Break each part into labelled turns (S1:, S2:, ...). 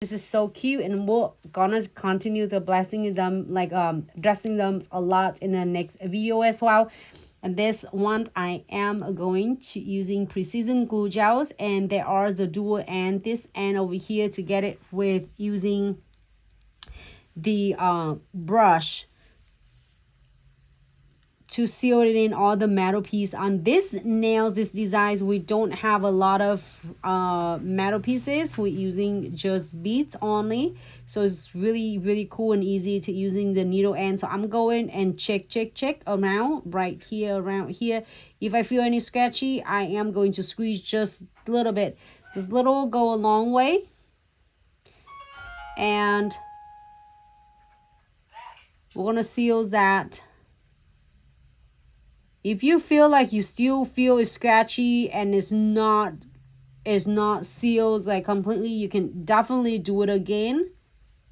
S1: This is so cute, and we're gonna continue to blessing them, like dressing them a lot in the next video as well. And this one I am going to using precision glue gels, and there are the dual end, this end over here, to get it with using the brush to seal it in all the metal piece. On this nails, this designs, we don't have a lot of metal pieces. We're using just beads only, so it's really cool and easy to using the needle end. So I'm going and check around right here, around here. If I feel any scratchy, I am going to squeeze just a little bit. Just little go a long way. And we're gonna seal that. If you feel like you still feel it's scratchy and it's not sealed like completely, you can definitely do it again.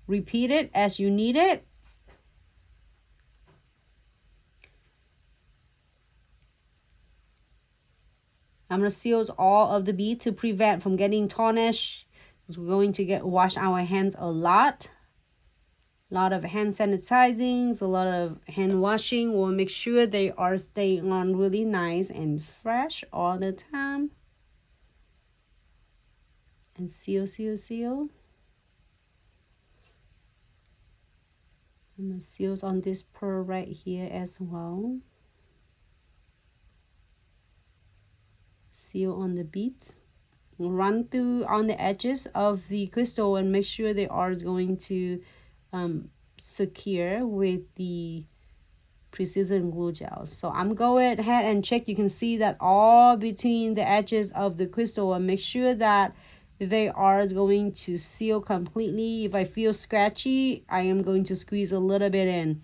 S1: Repeat it as you need it. I'm gonna seal all of the beads to prevent from getting tarnished, because we're going to wash our hands a lot. A lot of hand sanitizing, a lot of hand washing. We'll make sure they are staying on really nice and fresh all the time. And seal. I'm gonna seal on this pearl right here as well. Seal on the beads. Run through on the edges of the crystal and make sure they are going to secure with the precision glue gels. So I'm going ahead and check. You can see that all between the edges of the crystal, and make sure that they are going to seal completely. If I feel scratchy, I am going to squeeze a little bit in.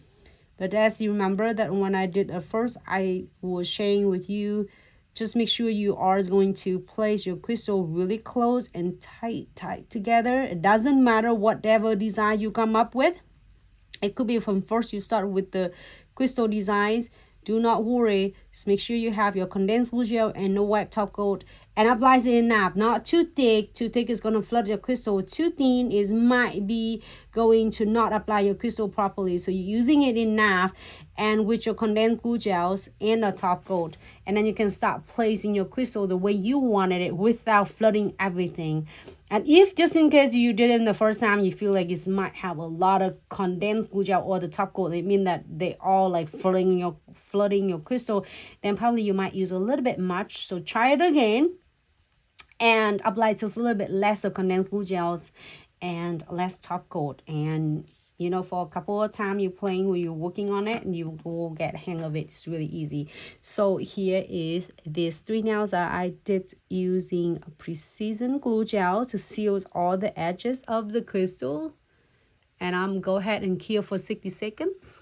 S1: But as you remember that when I did at first, I was sharing with you, just make sure you are going to place your crystal really close and tight together. It doesn't matter whatever design you come up with. It could be from first you start with the crystal designs. Do not worry. Just make sure you have your condensed glue gel and no wipe top coat, and apply it enough. Not too thick. Too thick is going to flood your crystal. Too thin is might be going to not apply your crystal properly. So you're using it enough, and with your condensed glue gels and the top coat, and then you can start placing your crystal the way you wanted it without flooding everything. And if just in case you did it the first time, you feel like it might have a lot of condensed glue gel or the top coat, it means that they all like flooding your crystal, then probably you might use a little bit much. So try it again and apply just a little bit less of condensed glue gels and less top coat. And you know, for a couple of times you're playing when you're working on it, and you will get a hang of it. It's really easy. So here is these 3 nails that I did using a precision glue gel to seal all the edges of the crystal. And I'm go ahead and cure for 60 seconds.